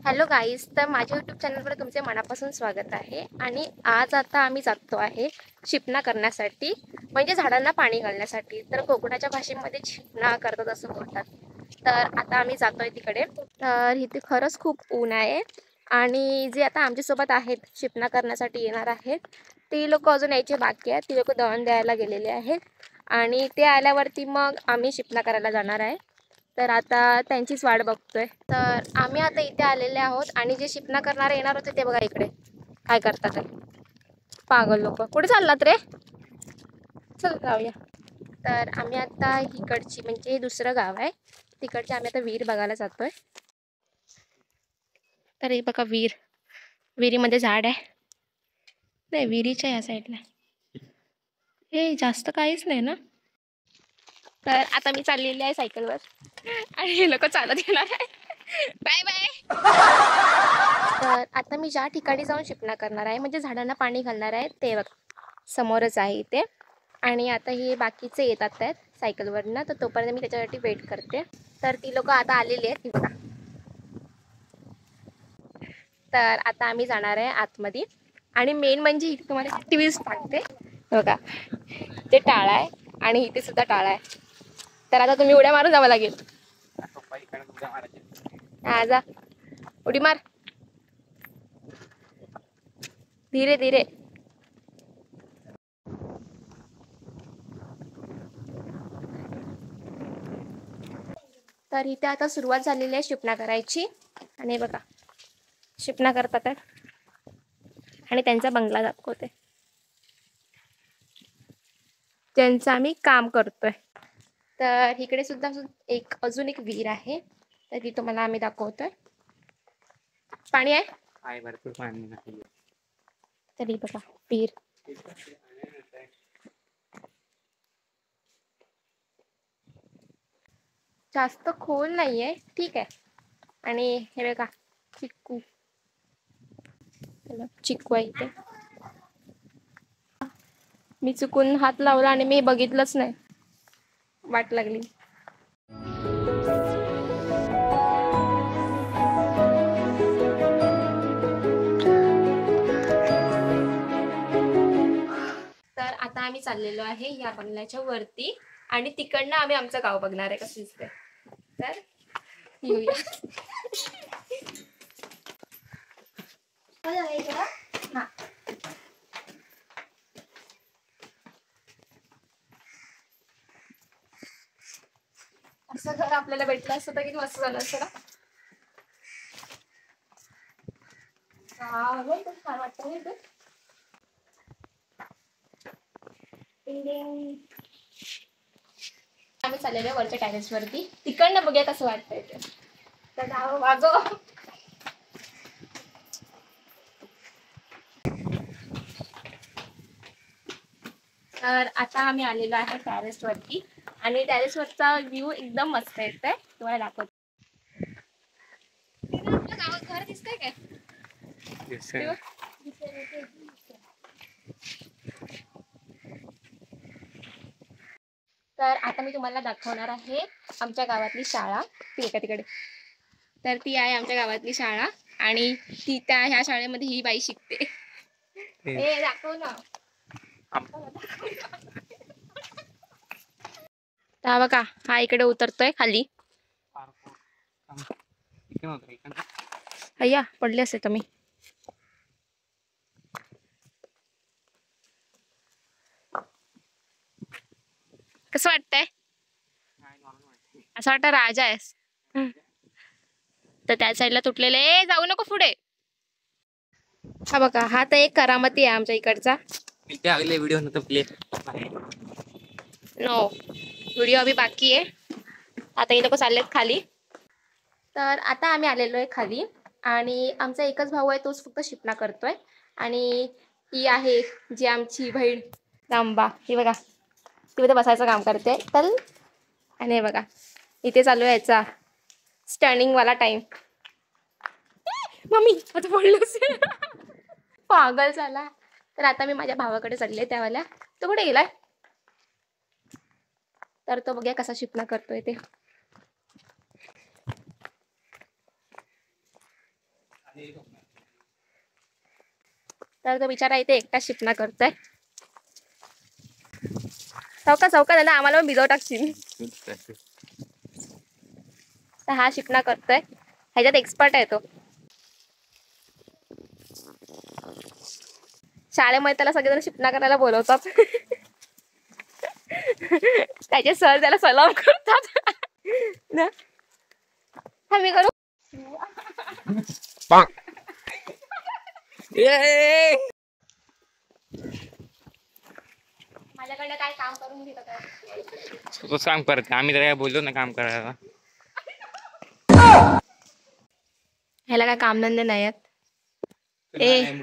Hello guys, तर माझ्या YouTube चॅनलवर तुमचे मनापासून स्वागत आहे. आणि आज आता आम्ही जातो आहे शिपना करण्यासाठी, म्हणजे झाडांना पाणी घालण्यासाठी. तर कोकणाच्या भाषेमध्ये शिपना करतात असं बोलतात. तर आता आम्ही जातो आहे तिकडे. तर इथे खरंच खूप ऊन आहे आणि जे आता आमच्यासोबत आहेत शिपना करण्यासाठी येणार आहेत ती लोक अजून यायचे बाकी आहेत. ती लोक दळण द्यायला गेलेले आहेत आणि ते आल्यावरती मग आम्ही शिपना करायला जाणार आहे. तर आता त्यांचीच वाट बघतोय. तर आम्ही आता इथे आलेले आहोत आणि जे शिपना करणारे येणार होते ते बघा इकडे काय करतात ते पागल लोक. कुठे चाललात रे? चल जाऊया. तर आम्ही आता इकडची म्हणजे दुसरं गाव आहे तिकडचे आम्ही आता विहीर बघायला जातोय. तर हे बघा विहीर, विहिरीमध्ये झाड आहे. नाही, विहिरीच्या या साईडला हे जास्त काहीच नाही ना. तर आता मी चाललेली आहे सायकलवर आणि हे लोक चालत येणार आहे. Bye bye. तर आता मी ज्या ठिकाणी जाऊन शिपना करणार आहे म्हणजे झाडांना पाणी घालणार आहे ते समोरच आहे इथे. आणि आता हे बाकीचे येतात आहेत सायकलवरनं, तर तोपर्यंत मी त्याच्यासाठी वेट करते. तर ती लोक आता आलेली आहेत बघा. तर आता आम्ही जाणार आहे आतमध्ये. आणि मेन म्हणजे इथे तुम्हाला टीव्ही सांगते बघा, ते टाळा आहे आणि इथे सुद्धा टाळा आहे. तर आता तुम्ही उड्या मारून जावं लागेल. हा जा, उडी मार, धीरे धीरे. तर इथे आता सुरुवात झालेली आहे शिपना करायची. आणि बघा शिपना करतात आणि त्यांचा बंगला दाखवते, त्यांचं आम्ही काम करतोय. तर इकडे सुद्धा अजून एक विहीर आहे, तर ती तुम्हाला आम्ही दाखवतोय. पाणी आहे भरपूर पाणी आहे. तरी बघा विहीर. जास्त खोल नाहीये, ठीक आहे. आणि हे बघा चिक्कू, चिक्कू आहे इथे. मी चुकून हात लावला आणि मी बघितलंच नाही, वाट लागली. तर आता आम्ही चाललेलो आहे या बंगल्याच्या वरती आणि तिकडनं आम्ही आमचं गाव बघणार आहे कसं दिसतंय. तर येऊया. हा, असं घर आपल्याला भेटलं असतं तर किती मस्त झालं असतं ना. छान वाटतं इथे. आम्ही चाललेलो वरच्या टेरेस वरती, तिकडनं बघूया कसं वाटतंय ते. तर जाऊ वाजो. तर आता आम्ही आलेलो आहे टेरेस वरती आणि टेरेस वरचा व्ह्यू एकदम मस्त येतोय, तुम्हाला दाखवतो. आपलं गावात घर दिसतंय काय? तर आता मी तुम्हाला दाखवणार आहे आमच्या गावातली शाळा. ती आहे का तिकडे? तर ती आहे आमच्या गावातली शाळा आणि ती त्या ह्या शाळेमध्ये ही बाई शिकते. ए दाखव ना. तर बघा हा इकडे उतरतोय खाली. अय्या पडले असे तुम्ही. कसं वाटतंय? असं वाटतं राजा आहेस. तर त्या साईडला तुटलेले, जाऊ नको पुढे. हा बघा हा तर एक करामती आहे आमच्या इकडचा. अगले वीडियो न तो प्ले नो, व्हिडिओ अभी बाकी आहे. आता हे लोक चाललेत खाली. तर आता आम्ही आलेलो आहे खाली आणि आमचा एकच भाऊ आहे, तोच फक्त शिपना करतोय. आणि ही आहे जी आमची बहीण रांबा, ही बघा ती इथे बसायचं काम करते. तर आणि हे बघा इथे चालू आहे याचा स्टर्निंग वाला टाइम. मम्मी आता पडलोच. पागल झाला. तर आता मी माझ्या भावाकडे चालले त्यावाल्या. तो कुठे गेलाय? तर तो बघूया कसा शिपना करतोय ते. तर तो बिचारा इथे एकटा शिपणा करतोय. चौका चौका ना आम्हाला पण भिजव टाकशील. तर हा शिपणा करतोय, ह्याच्यात एक्सपर्ट आहे तो. शाळेमध्ये त्याला सगळेजण शिपणा करायला बोलवतात. त्याचे सर त्याला सलाम करतात ना. हा मी करू. माझ्याकडे काय काम करून घेत काय? तूच काम करत आम्ही तर काय बोललो ना काम करायला. ह्याला काय कामधंदे नाही आहेत.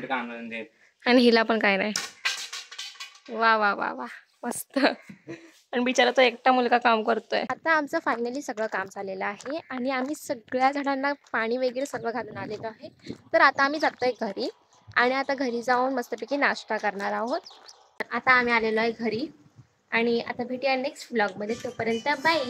काम धंदे. आणि हिला पण काय नाही. वा वा वा वा मस्त. पण बिचारा तो एकटा मुलगा काम करतोय. आता आमचं फायनली सगळं काम झालेलं आहे आणि आम्ही सगळ्या झाडांना पाणी वगैरे सगळं घालून आलेलो आहे. तर आता आम्ही जातोय घरी आणि आता घरी जाऊन मस्तपैकी नाश्ता करणार आहोत. आता आम्ही आलेलो आहे घरी आणि आता भेटूया नेक्स्ट व्लॉगमध्ये. तोपर्यंत बाय.